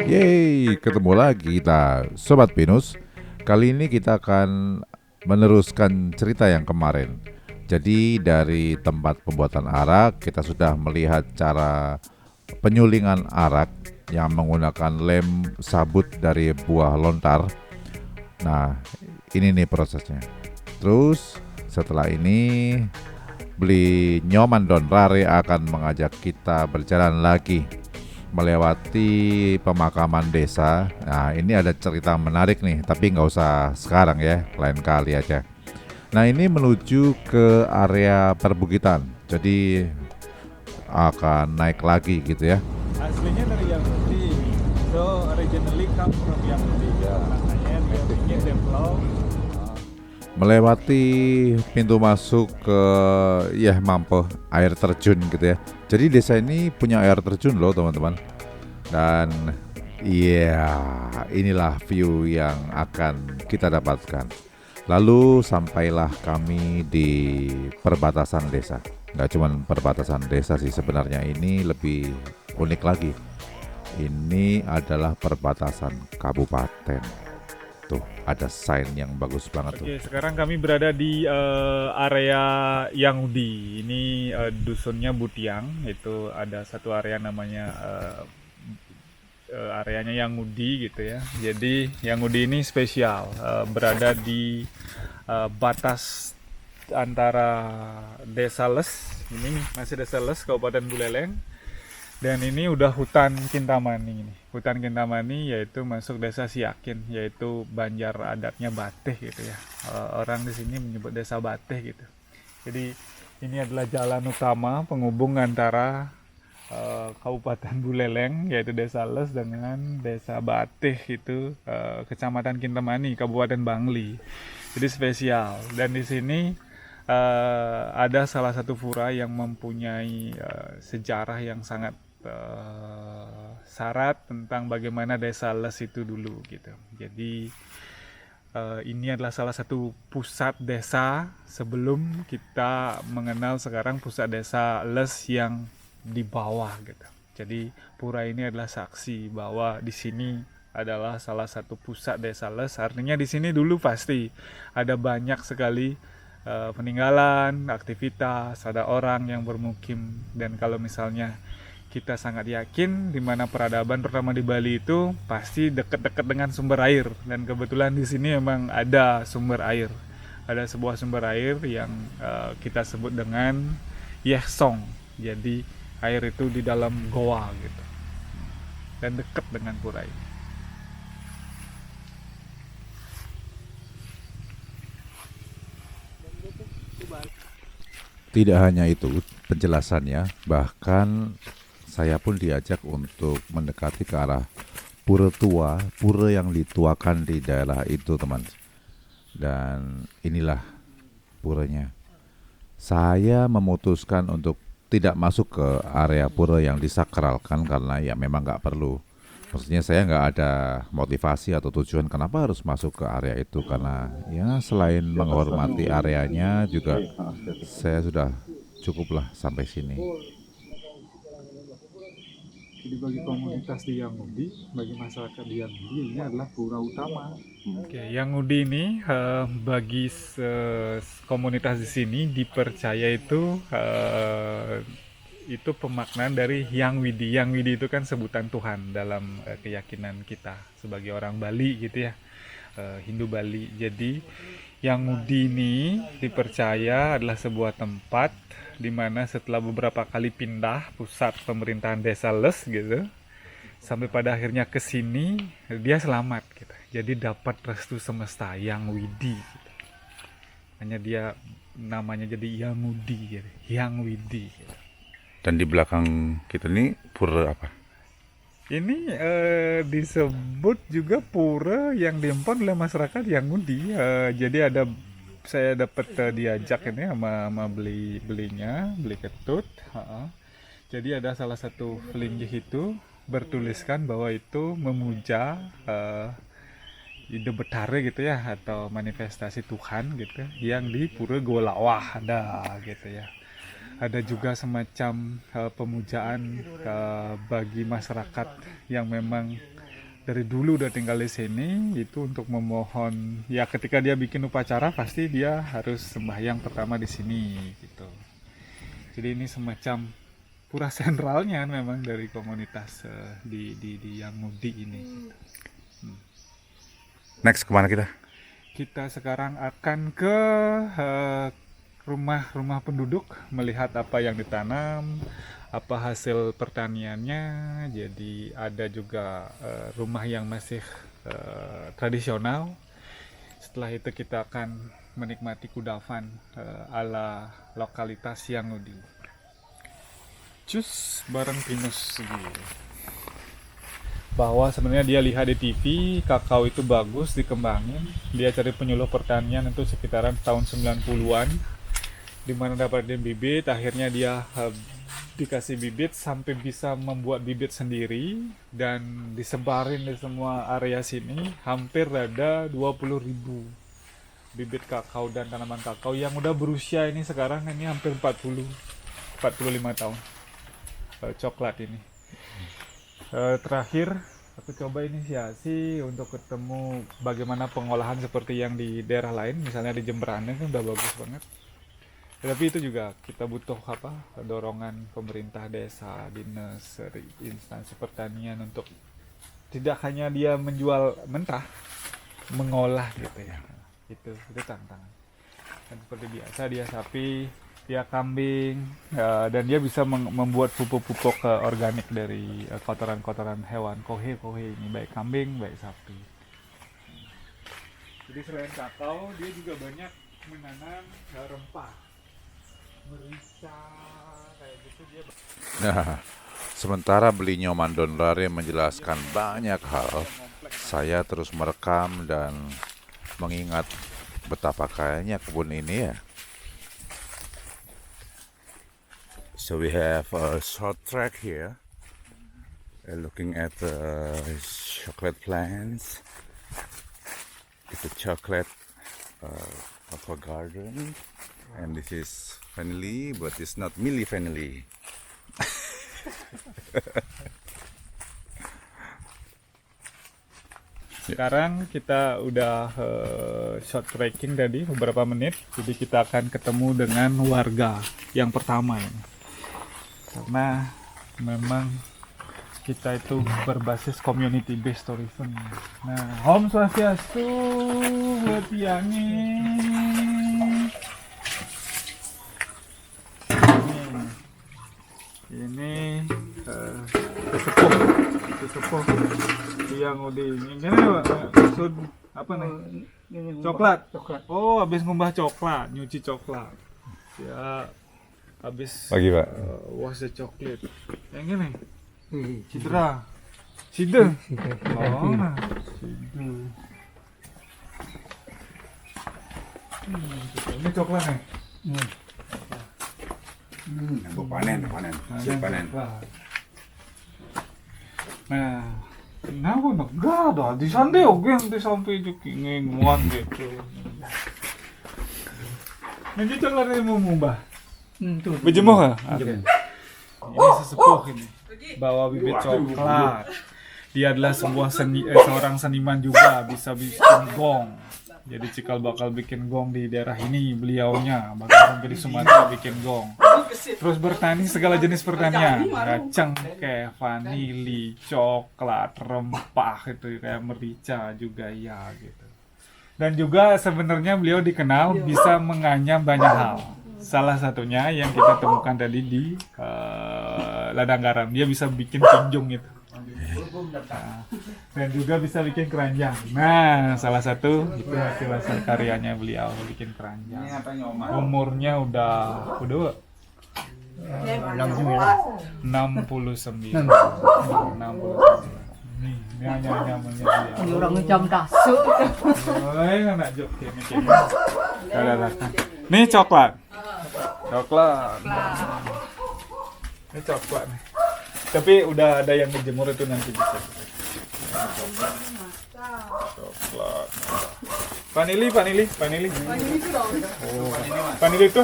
Yeay, ketemu lagi kita, Sobat Pinus. Kali ini kita akan meneruskan cerita yang kemarin. Jadi dari tempat pembuatan arak, kita sudah melihat cara penyulingan arak yang menggunakan lem sabut dari buah lontar. Nah, ini nih prosesnya. Terus setelah ini, Beli Nyoman Don Rare akan mengajak kita berjalan lagi melewati pemakaman desa. Nah, ini ada cerita menarik nih, tapi nggak usah sekarang ya, lain kali aja. Nah, ini menuju ke area perbukitan, jadi akan naik lagi gitu ya. Aslinya dari Yahudi, so originally come from Yahudi. Makanya dia develop. Melewati pintu masuk ke ya Mampo air terjun gitu ya. Jadi desa ini punya air terjun loh teman-teman. Dan iya, inilah view yang akan kita dapatkan. Lalu sampailah kami di perbatasan desa. Nggak cuma perbatasan desa sih sebenarnya, ini lebih unik lagi. Ini adalah perbatasan kabupaten. Tuh, ada sign yang bagus banget tuh. Oke, sekarang kami berada di area Yahudi. Ini dusunnya Butiang. Itu ada satu area namanya areanya Yahudi gitu ya. Jadi Yahudi ini spesial, berada di batas antara Desa Les, ini masih Desa Les, Kabupaten Buleleng, dan ini udah hutan Kintamani ini. Hutan Kintamani yaitu masuk Desa Siakin, yaitu Banjar adatnya Bateh gitu ya. Orang di sini menyebut Desa Bateh gitu. Jadi ini adalah jalan utama penghubung antara Kabupaten Buleleng yaitu Desa Les dengan Desa Bateh itu Kecamatan Kintamani, Kabupaten Bangli. Jadi spesial. Dan di sini ada salah satu pura yang mempunyai sejarah yang sangat syarat tentang bagaimana Desa Les itu dulu gitu. Jadi ini adalah salah satu pusat desa sebelum kita mengenal sekarang pusat desa Les yang di bawah gitu. Jadi pura ini adalah saksi bahwa di sini adalah salah satu pusat desa Les. Artinya di sini dulu pasti ada banyak sekali peninggalan, aktivitas, ada orang yang bermukim. Dan kalau misalnya kita sangat yakin di mana peradaban pertama di Bali itu pasti dekat-dekat dengan sumber air, dan kebetulan di sini memang ada sumber air. Ada sebuah sumber air yang kita sebut dengan Yehsong. Jadi air itu di dalam goa gitu. Dan dekat dengan pura ini. Tidak hanya itu penjelasannya, bahkan saya pun diajak untuk mendekati ke arah pura tua, pura yang dituakan di daerah itu teman. Dan inilah puranya. Saya memutuskan untuk tidak masuk ke area pura yang disakralkan karena ya memang nggak perlu. Maksudnya saya nggak ada motivasi atau tujuan kenapa harus masuk ke area itu, karena ya selain menghormati areanya juga saya sudah cukuplah sampai sini. Jadi bagi komunitas di Yahudi, bagi masyarakat di Yahudi, ini adalah pura utama. Oke, Yahudi ini bagi komunitas di sini dipercaya itu pemaknaan dari Hyang Widi. Hyang Widi itu kan sebutan Tuhan dalam keyakinan kita sebagai orang Bali gitu ya, Hindu Bali. Jadi Yahudi ini dipercaya adalah sebuah tempat di mana setelah beberapa kali pindah pusat pemerintahan Desa Les gitu, sampai pada akhirnya ke sini dia selamat gitu. Jadi dapat restu semesta Yang Widi gitu. Hanya dia namanya jadi Yahudi gitu. Yang Widi gitu. Dan di belakang kita ini pura apa? Ini disebut juga pura yang diempon oleh masyarakat Yahudi. Jadi saya dapat diajak ini sama beli ketut. Jadi ada salah satu pelinggih itu bertuliskan bahwa itu memuja ide betare gitu ya, atau manifestasi Tuhan gitu yang di Pura Golawah ada gitu ya. ada juga semacam pemujaan bagi masyarakat yang memang dari dulu udah tinggal di sini, itu untuk memohon, ya ketika dia bikin upacara pasti dia harus sembahyang pertama di sini gitu. Jadi ini semacam pura sentralnya memang dari komunitas di Yang Ngudi ini. Next kemana kita? Kita sekarang akan ke rumah-rumah penduduk, melihat apa yang ditanam, apa hasil pertaniannya. Jadi ada juga rumah yang masih tradisional. Setelah itu kita akan menikmati kudapan ala lokalitas Yang Ngudi. Cus bareng Pinus gitu. Bahwa sebenarnya dia lihat di TV kakao itu bagus dikembangin, dia cari penyuluh pertanian itu sekitaran tahun 90-an, dimana dapatin bibit, akhirnya dia dikasih bibit sampai bisa membuat bibit sendiri dan disebarin di semua area sini. Hampir ada 20.000 bibit kakao dan tanaman kakao yang udah berusia ini sekarang ini hampir 45 tahun. Coklat ini. Terakhir aku coba inisiasi untuk ketemu bagaimana pengolahan seperti yang di daerah lain, misalnya di Jemberane kan udah bagus banget. Tapi itu juga kita butuh dorongan pemerintah desa, dinas, instansi pertanian untuk tidak hanya dia menjual mentah, mengolah gitu ya. Itu tantangan. Dan seperti biasa dia sapi, dia kambing, dan dia bisa membuat pupuk-pupuk organik dari kotoran-kotoran hewan, kohe ini, baik kambing, baik sapi. Jadi selain kakao, dia juga banyak menanam rempah, merica, kayak gitu dia. Nah, sementara beliau Mandon Rare menjelaskan banyak hal, saya terus merekam dan mengingat betapa kayanya kebun ini ya. So we have a short track here, looking at the chocolate plants. It's a chocolate aqua garden, and this is family, but it's not Millie family. Sekarang kita udah short trekking tadi beberapa menit, jadi kita akan ketemu dengan warga yang pertama ini. Karena memang kita itu berbasis community based tourism. Nah, Om Swastiastu buat Yangi. Ini sesepuh yang udah ini maksud apa nih? Coklat. Oh, habis ngumbah coklat, nyuci coklat. Ya, habis Pagi, Pak. wash the chocolate. Yang ini. Cidra. Cider. Oh, nah. Cider. Ini coklat nih. Panen. Coklat. Nah, kenapa enggak ada di sana oke di sampai juga muat gitu. Nanti coklat ini mau mbah. Berjemur nggak? Ini sesepuh ini bawa bibit coklat. Dia adalah seorang seniman juga, bisa bikin gong. Jadi cikal bakal bikin gong di daerah ini beliaunya, bahkan sampai di Sumatera bikin gong. Terus bertani segala jenis pertanian, cengkeh, vanili, coklat, rempah itu kayak merica juga ya gitu. Dan juga sebenarnya beliau dikenal bisa menganyam banyak hal. Salah satunya yang kita temukan tadi di ladang garam, dia bisa bikin kinjung itu. Nah, dan juga bisa bikin keranjang. Nah, salah satu itu hasil karyanya beliau bikin keranjang. Umurnya udah 69. Ini hanya beliau. Orang jam dasuk. Anak jok ini. Nih coklat. Ini coklat nih. Tapi udah ada yang dijemur itu nanti bisa. Coklat. Vanili. Oh, vanili itu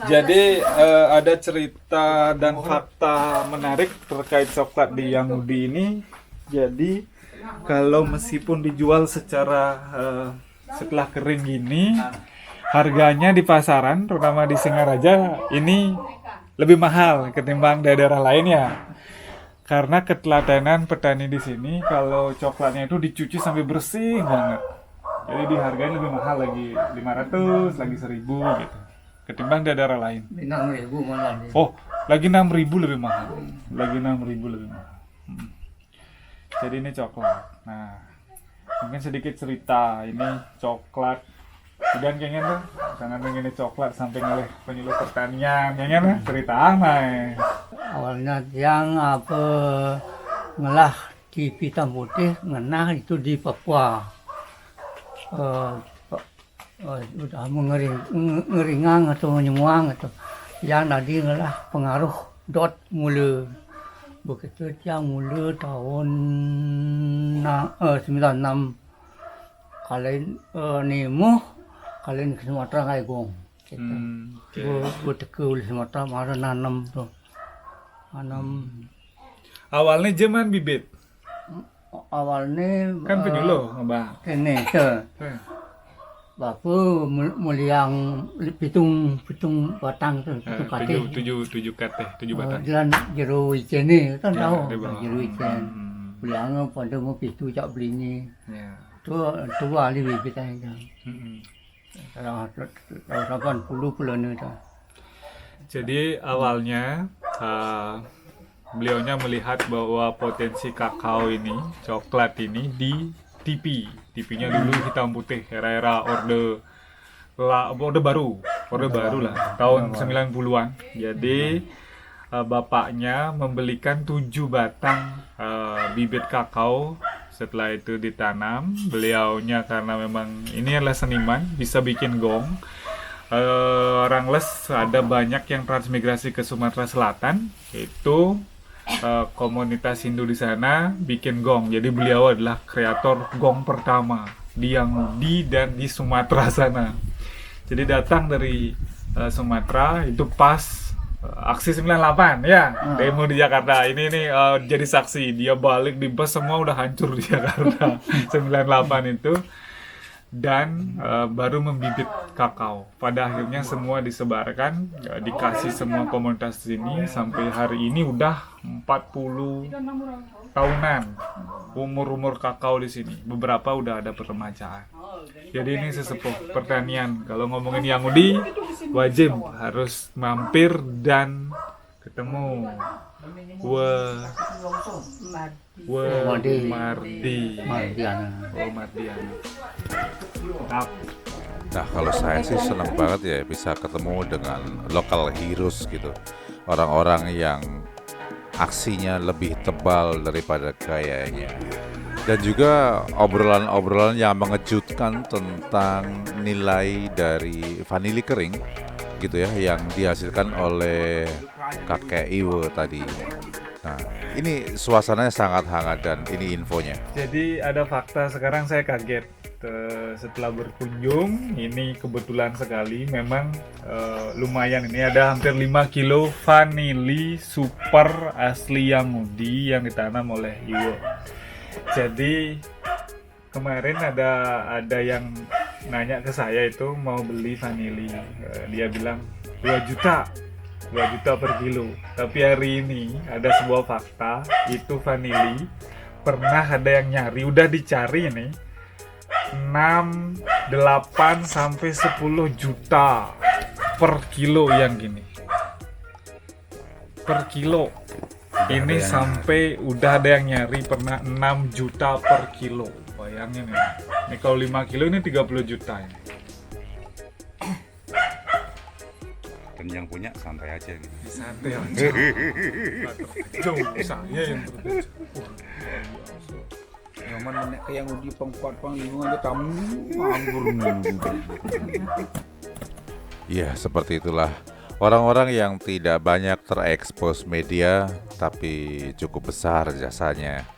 Jadi ada cerita dan fakta menarik terkait coklat di Yahudi ini. Jadi kalau meskipun dijual secara setelah kering gini, harganya di pasaran, terutama di Singaraja, ini lebih mahal ketimbang daerah lain ya. Karena ketelatenan petani di sini, kalau coklatnya itu dicuci sampai bersih banget. Jadi dihargain lebih mahal lagi 500, lagi 1000 gitu. Ketimbang daerah lain. 6.000 malah nih. Oh, lagi 6.000 lebih mahal. Lagi 6.000 lebih mahal. Jadi ini coklat. Nah, mungkin sedikit cerita. Ini coklat. Dan kayaknya tuh, jangan pengen coklat sampai oleh penyuluh pertanian. Kayaknya tuh cerita apa ya? Awalnya yang apa ngelah di Hitam Putih, ngenah itu di Papua. Udah ngeringang atau menyemuang atau yang tadi ngelah pengaruh dot mula begitu yang mula tahun 96 kalian nemu kalian ke Sumatera kayak gong gue teke oleh Sumatera marah nanam tuh nanam Awalnya zaman bibit. awalnya Kan penyuluh, Mbak. ini Bapak muliang pitung batang tu, pitung kate. Tujuh kate, 7 batang. Jalan jeru ikan ni kan Ya, tahu di bawah. jeru ikan. Muliang pada mau pitu cak beli ni. Ya. Tu ahli bibit aja. Mm-mm. Tahun 80 puluh ni tu. Jadi awalnya beliaunya melihat bahwa potensi kakao ini, coklat ini di TV. TV-nya dulu hitam putih, era-era orde baru lah, tahun 90-an. Jadi bapaknya membelikan 7 batang bibit kakao. Setelah itu ditanam, beliaunya karena memang ini adalah seniman, bisa bikin gong. Orang Les ada banyak yang transmigrasi ke Sumatera Selatan, itu komunitas Hindu di sana bikin gong. Jadi beliau adalah kreator gong pertama di Yahudi dan di Sumatera sana. Jadi datang dari Sumatera itu pas aksi 98 ya, demo di Jakarta. Ini nih jadi saksi, dia balik di bus semua udah hancur di Jakarta 98 itu. Dan baru membibit kakao. Pada akhirnya semua disebarkan, dikasih semua komunitas ini sampai hari ini udah 40 tahunan umur kakao di sini. Beberapa udah ada peremajaan. Jadi ini sesepuh pertanian. Kalau ngomongin Yahudi, wajib harus mampir dan ketemu Mardiana. Nah, kalau saya sih senang banget ya bisa ketemu dengan local heroes gitu. Orang-orang yang aksinya lebih tebal daripada gayanya. Dan juga obrolan-obrolan yang mengejutkan tentang nilai dari vanili kering gitu ya, yang dihasilkan oleh kakek Iwo tadi. Nah, ini suasananya sangat hangat dan ini infonya. Jadi ada fakta, sekarang saya kaget setelah berkunjung. Ini kebetulan sekali, memang lumayan. Ini ada hampir 5 kilo vanili super asli Yahudi yang ditanam oleh Iwo. Jadi kemarin ada yang nanya ke saya itu mau beli vanili. Dia bilang 2 juta per kilo. Tapi hari ini ada sebuah fakta, itu vanili pernah ada yang nyari, udah dicari nih 6, 8 sampai 10 juta per kilo yang gini. Per kilo. Ini sampai udah ada yang nyari pernah 6 juta per kilo. Bayangin ya. Ini kalau 5 kilo ini 30 juta ini. Dan yang punya santai aja gitu. Santai aja. Jauh saya yang berbeda. Nyaman menek ke yang uji pengkuat lingkungan aja tamu anggur Ya, seperti itulah orang-orang yang tidak banyak terekspos media tapi cukup besar jasanya.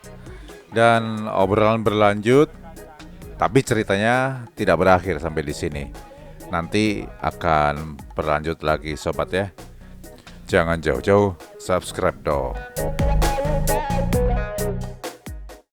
Dan obrolan berlanjut, Tapi ceritanya tidak berakhir sampai di sini. Nanti akan berlanjut lagi sobat ya. Jangan jauh-jauh, subscribe dong.